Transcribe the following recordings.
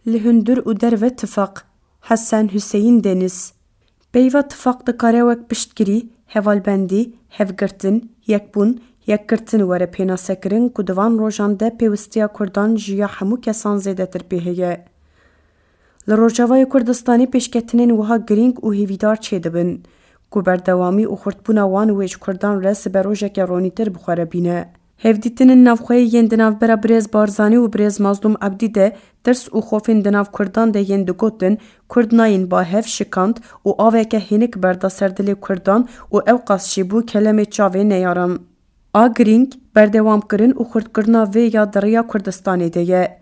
لهندر و درو اتفاق حسن حسین دنیز بیوا اتفاق دکاره وک پشتگیری هوالبندی هفگرتن یکبون یکگرتن وره پینا سکرین کدوان روژان ده پیوستیا کردان جیا همو کسان زیده تر پیهیه. لروجاوای کردستانی پیشکتنین وها گرینگ و هیویدار چه دبن کو بردوامی و خورتبونا وان ویج کردان رس بروژک رونیتر بخوره بینه. هفدیتنین نافخوی ین دناف برا بریز بارزانی و بریز مظلوم عبدی ده ترس و خوفین دناف کردان ده ین دگوتن کردناین با هف شکاند و آوه که هینک بردا سردلی کردان و او قاسشی بو کلمه چاوه نیارم. آگرینگ بردوام کرن و خورد کرنا وی یا دریا کردستانی ده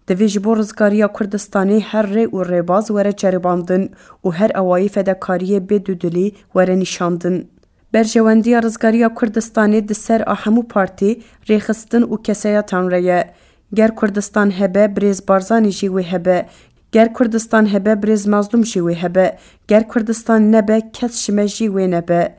دوی جبو رزگاریا کردستانی هر ری و ریباز وره چرباندن و هر اوایی فدکاریه بدودلی وره نشاندن. برجواندی رزگاریا کردستانی ده سر آهمو پارتی ریخستن و کسایا تانریه. گر کردستان هبه بریز بارزانی جیوی هبه. گر کردستان هبه بریز مظلوم جیوی هبه. گر کردستان نبه کس شمه جیوی نبه.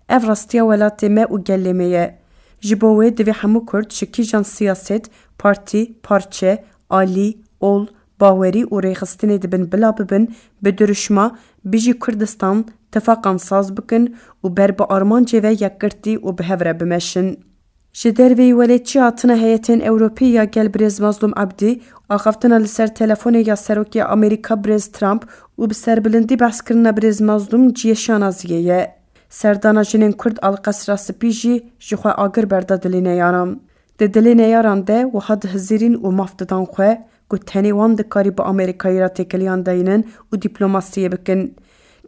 اف راستیا ولاتی ما و گلیمیه. جبوه دوی همو کرد شکی جان سیاست، پارتی، پارچه، آلی، اول، باوری و ریخستنی دبن بلا ببن بدرشما بیجی کردستان تفاقان ساز بکن و بر با آرمان جوه یکگرتی و بهوره بمشن. جدر وی ولیچی آتنا هیتین اوروپی یا گل بریز مظلوم عبدی آخفتنا لسر تلفون یا سروکی امریکا بریز ترامپ و بسر بلندی بحث کرنا بریز مظلوم جیشان ازیه. سردانا جنین کرد القصر سپیجی جخوا آگر برده دلینه یارم. ده دلینه یارم ده و حد هزیرین و مفتدان خواه که تنیوان دکاری با امریکایی را تکلیان داینن و دیپلوماسیه بکن.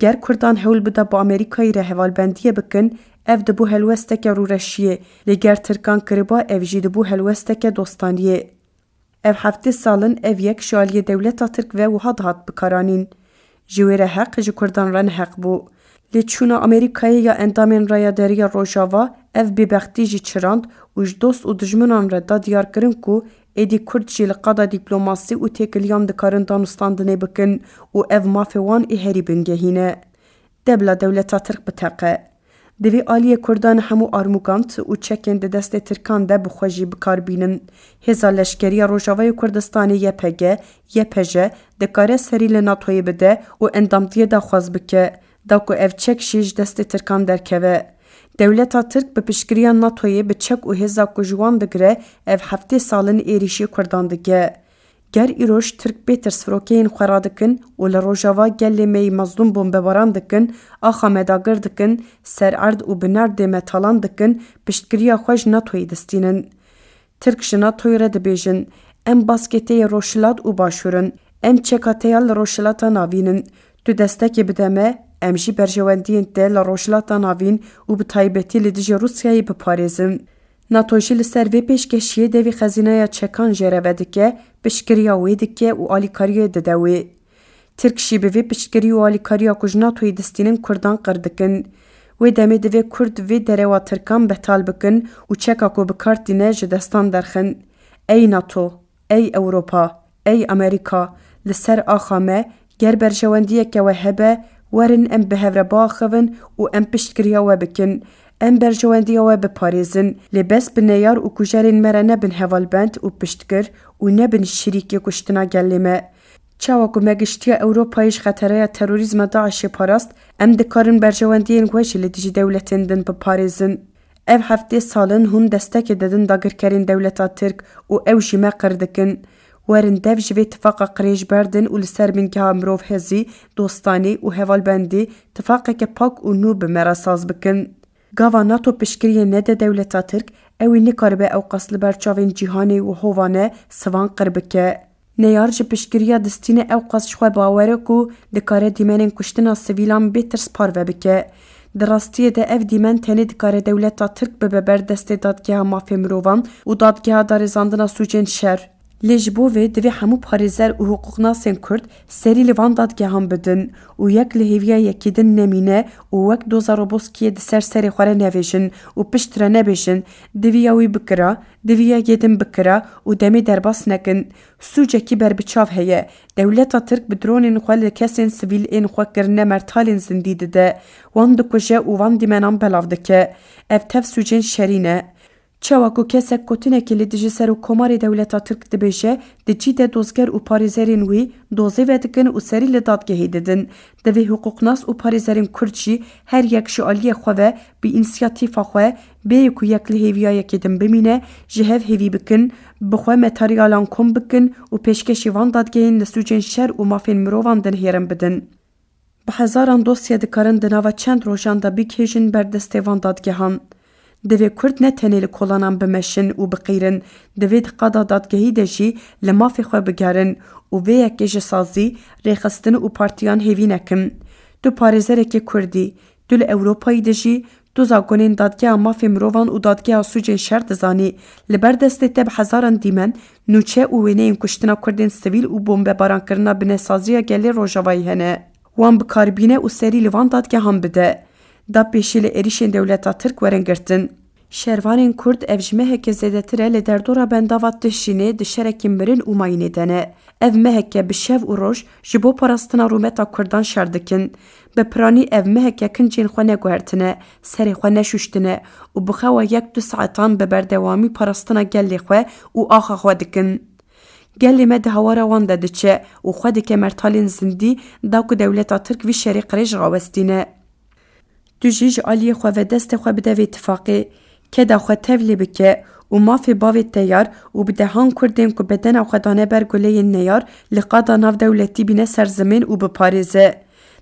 گر کردان حول بده با امریکایی را حوال بندیه بکن اف دبو هلوستک رو رشیه لگر ترکان کربا اف جی دبو هلوستک دوستانیه. اف هفته سالن اف یک شالیه دولتا ترک و حد هات بکارانین. جویر حق جو کردان رن حق بو. لیچونا امریکایی یا اندامین رaya دریا روژاوا اف بیبختی جی چراند و جدوست و دجمنان را دا دیار کرن کو ایدی کرد جی لقادا دیپلوماسی و تکلیام دکارن دانستاندنه بکن و اف مافوان ای هری بنگهینه. دبلا دولتا ترک بتاقه. دوی آلیه کردان همو آرموگانت و چکن ده دست ترکان ده بخواجی بکار بینن. هزا لشکری روژاوای کردستانی یپجه دکاره سری لناتوی بده و اندامدیه دا خواز بکه. داکو اف چک شیج دست ترکان درکوه. دولتا ترک به پشکریان ناتوی به چک و هزا کجوان دگره اف هفته سالن ایریشی کردان دگه. گر ایروش ترک بیتر سفروکین خورادکن و لروژاوا گلی می مظلوم بمباران دکن آخا مداگر دکن سر ارد و بنرد متالان دکن پشکریا خوش ناتوی دستینن. ترک شناتوی را دبیجن ام باسکتی روشلات و باشورن ام چکاتیال روشلاتا ناوینن تو دستکی بدمه ام جی برجواندین ده لروشلاتا ناوین و بتایبتی لدیج روسیایی بپاريزن. ناتوشی لسر وی پیشکشیه دوی خزینه چکان جره ودکه پشکریا ویدکه و آلیکاریه ددوی. ترکشی به وی پشکری و آلیکاریا کجناتوی دستینن کردان قردکن. وی دمی دوی کرد وی دره و ترکان بهتال بکن و چکا کو بکارتینه جدستان درخن. ای ناتو، ای اوروپا، ای امریکا، لسر آخامه گر برجواندیه که وهبه ورن ام بهور باخون و ام پشکریا و بکن. ام برجواندی و بپاریزن لباس بنیار و کجارین مره نبن هوالبند و پشتگر و نبن شریکی کشتنا گلیمه. چاوکو مگشتیا اوروپایش خطره تروریزم داعش پاراست ام دکارن برجواندین گوشی لدیج دولتین دن بپاریزن. اف هفته سالن هون دستک ددن داگرکرین دولتا ترک و او جمع قردکن. ورن دف جوی اتفاق قریش بردن و لسر بینکه مروف هزی، دوستانی و هوالبندی اتفاقه که پاک و نو بمراساز بکن. گاوا ناتو پشکریه نده دولتا ترک اوی نکاربه او قصل برچاوین جیهانی و هوانه سوان قربکه. نیارج پشکریه دستینه او قصد خواه باوره کو دکاره دیمنین کشتنا سویلان بیتر سپاروه بکه. درستیه ده اف دیمن تنی دکاره دولتا ترک ببر دست دادگاه مافی مروان و دادگاه دارزاندنا سوچین شر. لجبوه دوی همو پاریزر و حقوقناسین کرد سری لیوان دادگاهان بدن و یک لحیویا یکیدن نمینه و وک دوزا روبوسکیه ده سری خواره نویشن و پشتره نبیشن دویاوی بکرا، دویا گیدن بکرا و دمی درباس نکن سوچه کی بر بچاو هیه دولتا ترک بدرونین خواه کسین سویل این خواه کرنه مرتالین زندیده ده وان دکوشه و وان دیمنان بلاو دکه اف تف سوچین شرینه Çawa ku kesek kotinekê li dijî ser û komarê dewleta Tirk dibêje, di cî de dozger û parêzerên wî dozê vedikin û serî li dadgehê didin. Divê hukuknas û parêzerên Kurd jî her yek ji aliyê xwe ve bi înisiyatîfa xwe bêyî ku yek li hêviyayekê din bimîne, ji hev hêvî bikin, bi xwe materyalan kom bikin û pêşkêşî van dadgehên li sûcên şer û mafên mirovan din hêrin bidin. Bi hezaran dosye dikarin di nava çend rojan da bikêjin berdestê van dadgehan. Divê Kurd ne tenê li kolanan bimeşin û biqîrin, divê di qada dadgehî de jî li mafê xwe bigerin û vê yekê ji sazî, rêxistin û partiyan hêvî nekin. Tu parêzerekê Kurdî, tu li Ewropayê de jî tu zagonên dadgeha mafê mirovan û dadgeha sûcên şer dizanî. Li ber destê te bi hezaran dîmen, nûçe û wêneyên kuştina Kurdên sivîl û bombebarankirinna binêsaziya gelê Rojavayê hene. Wan bikaribîne û serî li van dadgehan bide. Da pêşî li êrişên dewleta Tirk werin girtin. Şervanên Kurd ev ji meheke zêdetir e li derdora bendava tişînê di şerekî mirin û mayînê de ne. Ev meheke bi şev û roj ji bo parastina rûmeta Kurdan şer dikin. Bi piranî ev meheke kincên xwe neguhertine, serê xwe neşuştine û bi xewa 1-2 saetan bi berdewamî parastina gelê xwe û axa xwe dikin. Gelê me di hewara wan de diçe û xwe dike mertalên zindî da ku dewleta Tirk vî şerê qirêj rawestîne. Tu jî ji aliyê xwe ve destê xwe bide vê ittifaqê, keda xwe tev lê bike û mafê bavê te yar û bi dehan Kurdên ku bedena xwe dane ber guleyên neyar li qada navdewletî bîne serzemên û biparêze.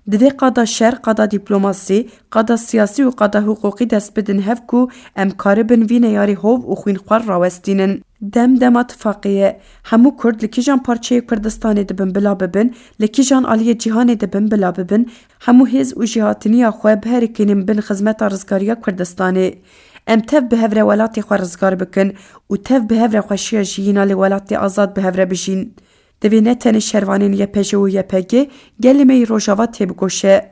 Divê qada şer, qada dîplomasî, qada siyasî û qada hukukî dest bidin hev ku em karibin vî neyarî hov û xwînxwar rawestînin. Dema tifaqê ye. Hemû Kurd li kîjan parçeyê Kurdistanê dibin bila bibin, li kîjan aliyê cîhanê dibin bila bibin, hemû hêz û jîhatiniya xwe bi herîkînin bin xizmeta rizgariya Kurdistanê. Em tev bi hevre welatê xwe rizgar bikin û tev bi hevre xweşiya jiyîna li welatê azad bi hevre bijîn. Divê ne tenê şervanên YPJ û YPG gelê me yê Rojava têbigoşe.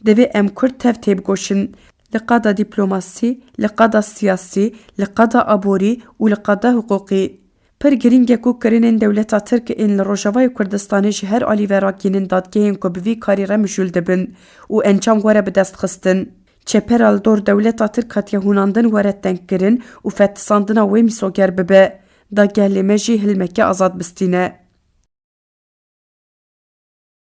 Divê em Kurd tev têbigoşin. Li qada dîplomasî, li qada siyasî, li qada aborî û li qada hukukî. Pir giring e ku kirinên dewleta Tirk ên li Rojavayê Kurdistanê ji her alîverakînin dadgehên ku bi vî karî re mijûl dibin û encam were bi dest xistin. Çepera li dor dewleta Tirk hatiye hûnandin were tengkirin û fethisandina wê mîsoger bibe. Da gelê me jî hilmeke azad bistîne.